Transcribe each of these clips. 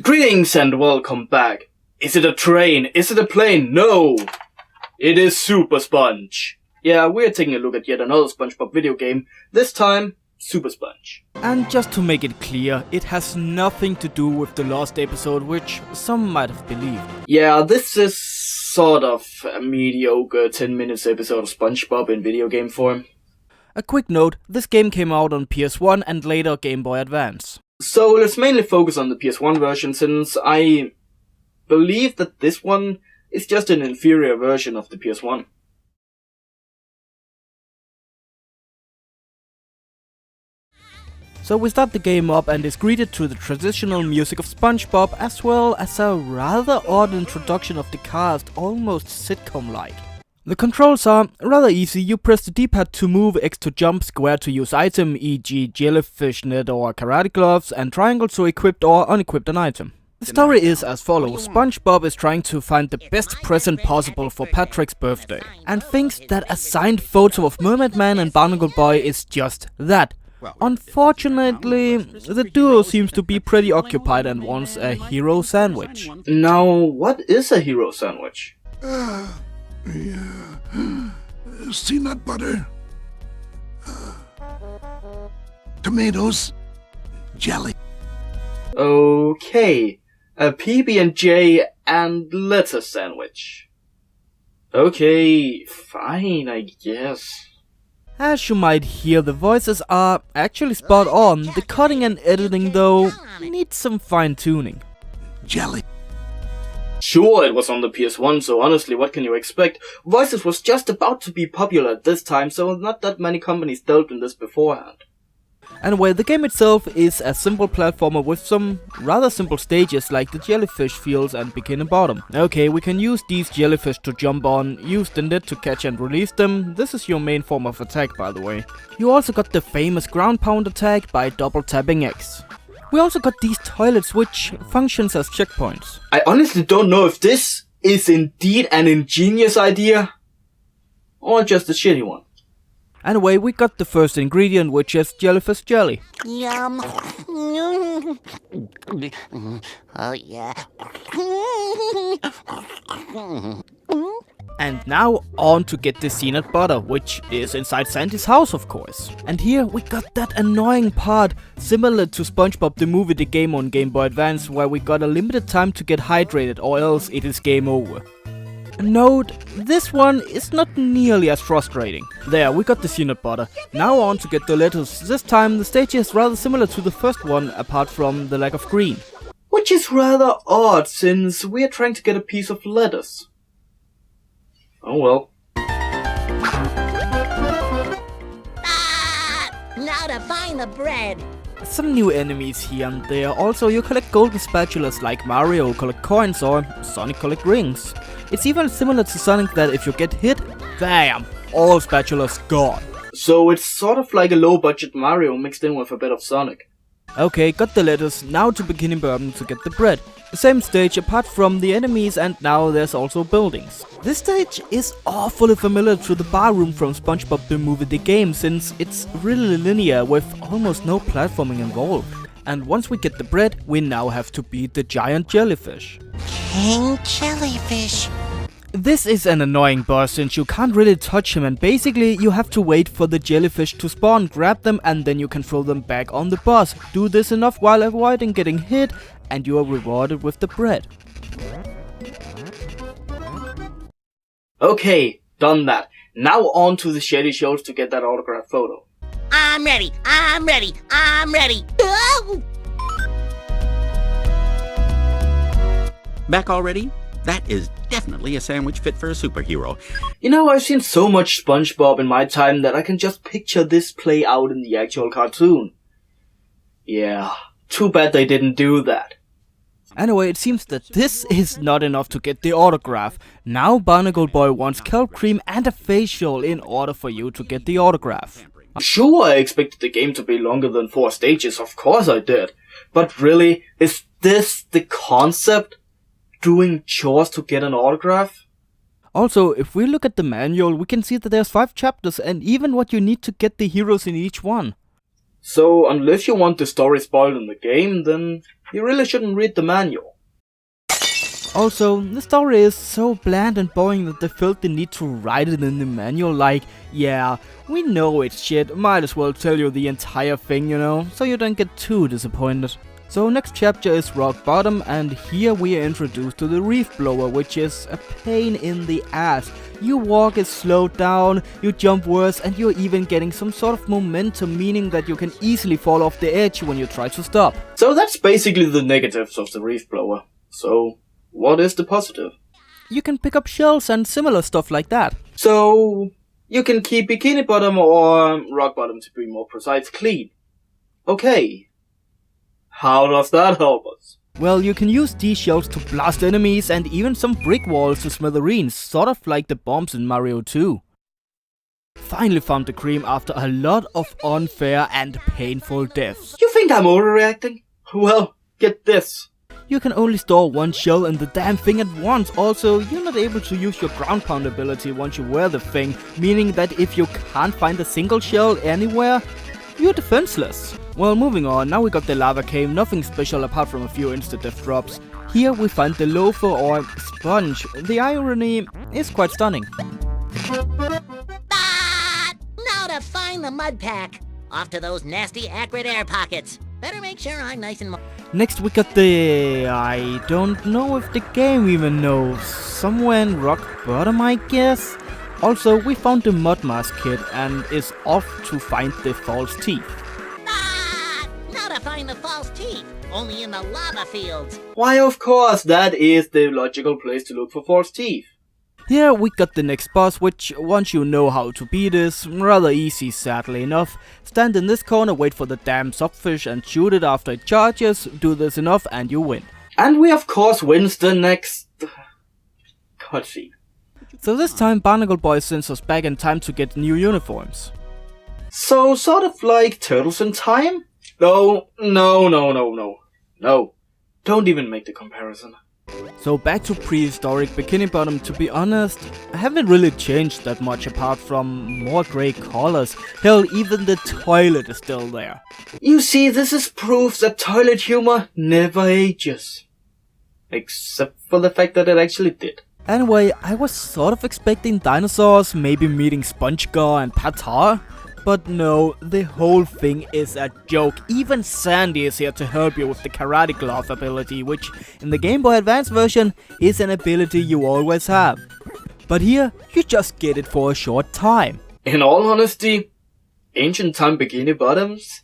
Greetings and welcome back. Is it a train? Is it a plane? No! It is Supersponge. Yeah, we're taking a look at yet another SpongeBob video game, this time Supersponge. And just to make it clear, it has nothing to do with the last episode, which some might have believed. Yeah, this is sort of a mediocre 10 minutes episode of SpongeBob in video game form. A quick note, this game came out on PS1 and later Game Boy Advance. So let's mainly focus on the PS1 version, since I believe that this one is just an inferior version of the PS1. So we start the game up and is greeted to the traditional music of SpongeBob, as well as a rather odd introduction of the cast, almost sitcom-like. The controls are rather easy. You press the D-pad to move, X to jump, square to use item, e.g. jellyfish net or karate gloves, and triangle to equip or unequip an item. The story is as follows. SpongeBob is trying to find the best present possible for Patrick's birthday, and thinks that a signed photo of Mermaid Man and Barnacle Boy is just that. Unfortunately, the duo seems to be pretty occupied and wants a hero sandwich. Now, what is a hero sandwich? Peanut butter, tomatoes, jelly. Okay, a PB&J and lettuce sandwich. Okay, fine, I guess. As you might hear, the voices are actually spot on. The cutting and editing, though, needs some fine-tuning. Jelly. Sure, it was on the PS1, so honestly, what can you expect? Voices was just about to be popular at this time, so not that many companies dealt in this beforehand. Anyway, the game itself is a simple platformer with some rather simple stages like the jellyfish fields and bikini bottom. Okay, we can use these jellyfish to jump on, use the net to catch and release them. This is your main form of attack, by the way. You also got the famous ground pound attack by double tapping X. We also got these toilets, which functions as checkpoints. I honestly don't know if this is indeed an ingenious idea, or just a shitty one. Anyway, we got the first ingredient, which is jellyfish jelly. Yum. Oh yeah. And now on to get the peanut butter, which is inside Sandy's house, of course. And here we got that annoying part, similar to SpongeBob the movie the game on Game Boy Advance, where we got a limited time to get hydrated or else it is game over. Note, this one is not nearly as frustrating. There, we got the peanut butter. Now on to get the lettuce. This time the stage is rather similar to the first one, apart from the lack of green. Which is rather odd, since we are trying to get a piece of lettuce. Oh well. Now to find the bread. Some new enemies here and there. Also, you collect golden spatulas like Mario collect coins or Sonic collect rings. It's even similar to Sonic that if you get hit, bam, all spatulas gone. So it's sort of like a low-budget Mario mixed in with a bit of Sonic. Okay, got the lettuce, now to Bikini Bottom to get the bread. The same stage apart from the enemies, and now there's also buildings. This stage is awfully familiar to the bar room from SpongeBob the movie the game, since it's really linear with almost no platforming involved. And once we get the bread, we now have to beat the giant jellyfish. King Jellyfish. This is an annoying boss since you can't really touch him, and basically you have to wait for the jellyfish to spawn, grab them, and then you can throw them back on the boss. Do this enough while avoiding getting hit and you are rewarded with the bread. Okay, done that. Now on to the shady shows to get that autograph photo. I'm ready. I'm ready. I'm ready. Oh! Back already? That is definitely a sandwich fit for a superhero. You know, I've seen so much SpongeBob in my time that I can just picture this play out in the actual cartoon. Yeah, too bad they didn't do that. Anyway, it seems that this is not enough to get the autograph. Now Barnacle Boy wants kelp cream and a facial in order for you to get the autograph. Sure, I expected the game to be longer than 4 stages, of course I did. But really, is this the concept? Doing chores to get an autograph? Also, if we look at the manual, we can see that there's 5 chapters and even what you need to get the heroes in each one. So unless you want the story spoiled in the game, then you really shouldn't read the manual. Also, the story is so bland and boring that they felt the need to write it in the manual like, yeah, we know it's shit, might as well tell you the entire thing, you know, so you don't get too disappointed. So next chapter is Rock Bottom, and here we are introduced to the reef blower, which is a pain in the ass. You walk is slowed down, you jump worse, and you're even getting some sort of momentum, meaning that you can easily fall off the edge when you try to stop. So that's basically the negatives of the reef blower. So what is the positive? You can pick up shells and similar stuff like that. So you can keep Bikini Bottom, or Rock Bottom to be more precise, clean. Okay. How does that help us? Well, you can use these shells to blast enemies and even some brick walls to smithereens, sort of like the bombs in Mario 2. Finally found the cream after a lot of unfair and painful deaths. You think I'm overreacting? Well, get this. You can only store one shell in the damn thing at once. Also, you're not able to use your ground pound ability once you wear the thing, meaning that if you can't find a single shell anywhere, you're defenseless. Well, moving on, now we got the lava cave, nothing special apart from a few insta-death drops. Here we find the loafer or sponge. The irony is quite stunning. Ah! Now to find the mud pack. Off to those nasty acrid air pockets. Better make sure I'm nice and Next we got the... I don't know if the game even knows. Somewhere in Rock Bottom, I guess? Also, we found the mud mask kit and is off to find the false teeth. Now to find the false teeth. Only in the lava fields. Why, of course, that is the logical place to look for false teeth. Here we got the next boss, which, once you know how to beat, is rather easy, sadly enough. Stand in this corner, wait for the damn subfish and shoot it after it charges. Do this enough and you win. And we of course wins the next... cutscene. So this time Barnacle Boy sends us back in time to get new uniforms. So, sort of like Turtles in Time? No. Don't even make the comparison. So back to prehistoric Bikini Bottom. To be honest, I haven't really changed that much apart from more grey colors. Hell, even the toilet is still there. You see, this is proof that toilet humor never ages. Except for the fact that it actually did. Anyway, I was sort of expecting dinosaurs, maybe meeting SpongeGar and Patar. But no, the whole thing is a joke. Even Sandy is here to help you with the Karate Glove ability, which in the Game Boy Advance version is an ability you always have. But here, you just get it for a short time. In all honesty, Ancient Time Bikini Bottoms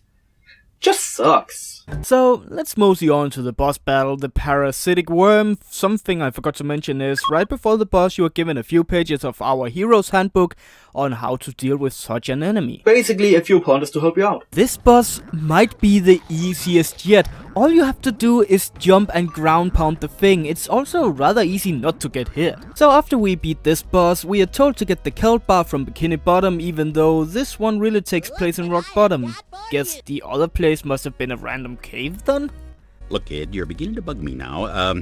just sucks. So, let's mosey on to the boss battle, the parasitic worm. Something I forgot to mention is, right before the boss you are given a few pages of our hero's handbook on how to deal with such an enemy. Basically a few pointers to help you out. This boss might be the easiest yet. All you have to do is jump and ground pound the thing. It's also rather easy not to get hit. So after we beat this boss, we are told to get the kelp bar from Bikini Bottom, even though this one really takes place in Rock Bottom. Guess the other place must have been a random cave then? Look, kid, you're beginning to bug me now.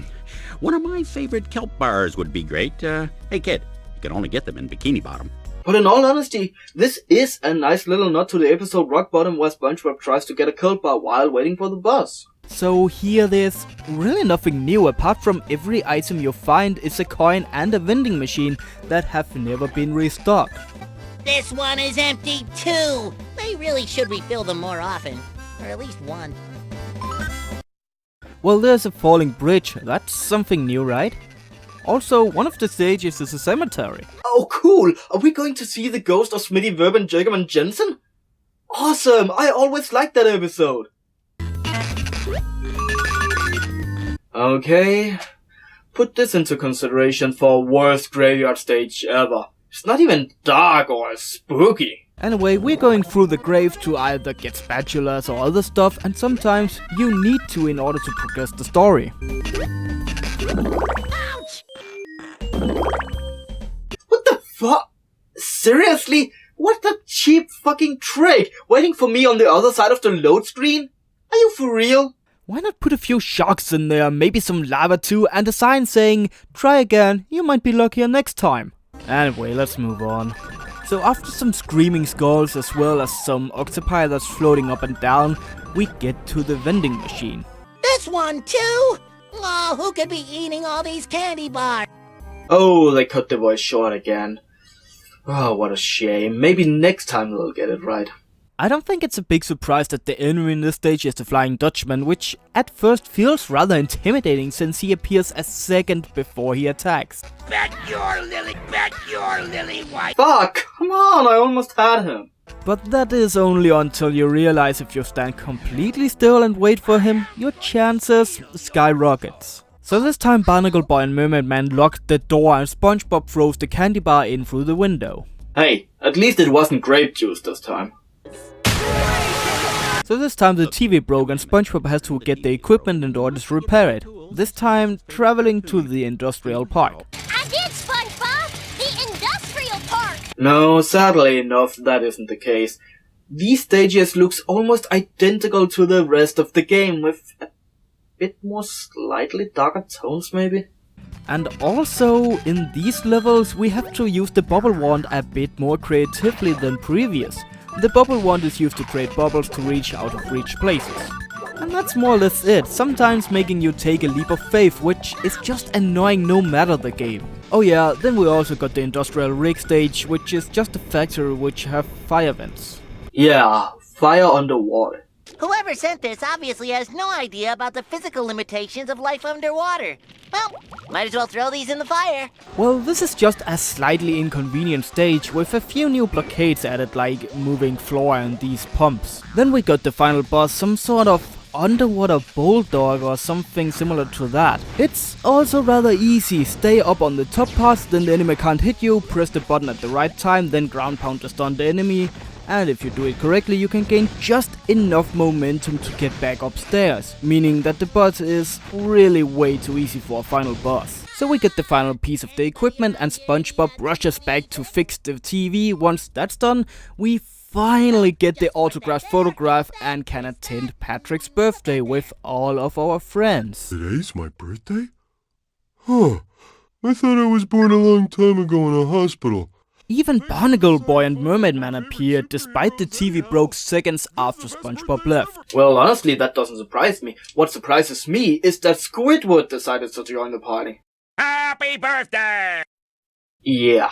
One of my favorite kelp bars would be great. Hey, kid, you can only get them in Bikini Bottom. But in all honesty, this is a nice little nod to the episode Rock Bottom where SpongeBob tries to get a kelp bar while waiting for the boss. So here there's really nothing new apart from every item you find is a coin and a vending machine that have never been restocked. This one is empty too. They really should refill them more often. Or at least one. Well, there's a falling bridge. That's something new, right? Also, one of the stages is a cemetery. Oh cool! Are we going to see the ghost of Smitty, Verben, Jacob and Jensen? Awesome! I always liked that episode! Okay, put this into consideration for worst graveyard stage ever. It's not even dark or spooky. Anyway, we're going through the grave to either get spatulas or other stuff, and sometimes you need to in order to progress the story. What the fuck? Seriously? What a cheap fucking trick! Waiting for me on the other side of the load screen? Are you for real? Why not put a few sharks in there, maybe some lava too, and a sign saying, try again, you might be luckier next time. Anyway, let's move on. So after some screaming skulls as well as some octopi that's floating up and down, we get to the vending machine. This one too? Oh, who could be eating all these candy bars? Oh, they cut the voice short again. Oh, what a shame. Maybe next time they'll get it right. I don't think it's a big surprise that the enemy in this stage is the Flying Dutchman, which at first feels rather intimidating since he appears a second before he attacks. Bet your lily white. Fuck! Come on, I almost had him. But that is only until you realize if you stand completely still and wait for him, your chances skyrockets. So this time Barnacle Boy and Mermaid Man locked the door and SpongeBob throws the candy bar in through the window. Hey, at least it wasn't grape juice this time. So this time the TV broke and SpongeBob has to get the equipment in order to repair it. This time traveling to the industrial park. I did, SpongeBob! The industrial park! No, sadly enough, that isn't the case. These stages looks almost identical to the rest of the game, with a bit more slightly darker tones maybe. And also, in these levels we have to use the bubble wand a bit more creatively than previous. The bubble wand is used to create bubbles to reach out of reach places. And that's more or less it, sometimes making you take a leap of faith, which is just annoying no matter the game. Oh yeah, then we also got the industrial rig stage, which is just a factory which have fire vents. Yeah, fire underwater. Whoever sent this obviously has no idea about the physical limitations of life underwater. Well, might as well throw these in the fire. Well, this is just a slightly inconvenient stage with a few new blockades added, like moving floor and these pumps. Then we got the final boss, some sort of underwater bulldog or something similar to that. It's also rather easy. Stay up on the top parts, then the enemy can't hit you, press the button at the right time, then ground pound to stun the enemy. And if you do it correctly, you can gain just enough momentum to get back upstairs, meaning that the boss is really way too easy for a final boss. So we get the final piece of the equipment and SpongeBob rushes back to fix the TV. Once that's done, we finally get the autographed photograph and can attend Patrick's birthday with all of our friends. Today's my birthday? Huh. I thought I was born a long time ago in a hospital. Even Barnacle Boy and Mermaid Man appeared, despite the TV broke seconds after SpongeBob left. Well, honestly, that doesn't surprise me. What surprises me is that Squidward decided to join the party. Happy birthday! Yeah,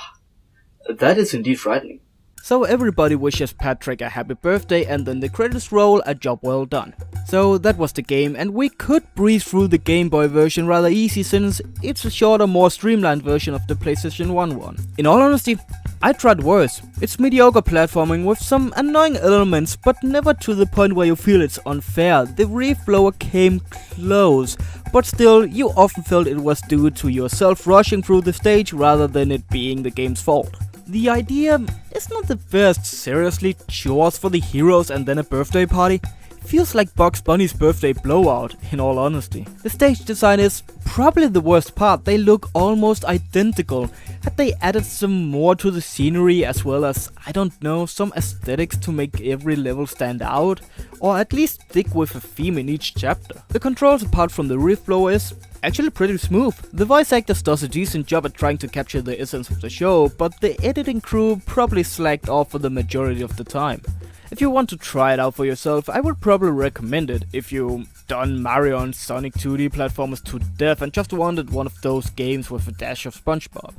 that is indeed frightening. So everybody wishes Patrick a happy birthday and then the credits roll, a job well done. So that was the game, and we could breeze through the Game Boy version rather easy since it's a shorter, more streamlined version of the PlayStation 1 one. In all honesty, I tried worse. It's mediocre platforming with some annoying elements, but never to the point where you feel it's unfair. The reflower came close, but still you often felt it was due to yourself rushing through the stage rather than it being the game's fault. The idea is not the best, seriously, chores for the heroes and then a birthday party? Feels like Bugs Bunny's birthday blowout, in all honesty. The stage design is probably the worst part. They look almost identical. Had they added some more to the scenery as well as, I don't know, some aesthetics to make every level stand out? Or at least stick with a theme in each chapter. The controls apart from the reflow is actually pretty smooth. The voice actors does a decent job at trying to capture the essence of the show, but the editing crew probably slacked off for the majority of the time. If you want to try it out for yourself, I would probably recommend it if you've done Mario and Sonic 2D platformers to death and just wanted one of those games with a dash of SpongeBob.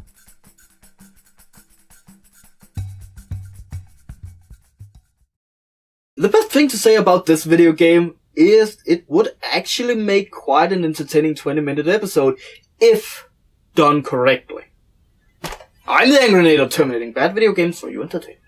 The best thing to say about this video game is it would actually make quite an entertaining 20-minute episode if done correctly. I'm the Angrynator, terminating bad video games for your entertainment.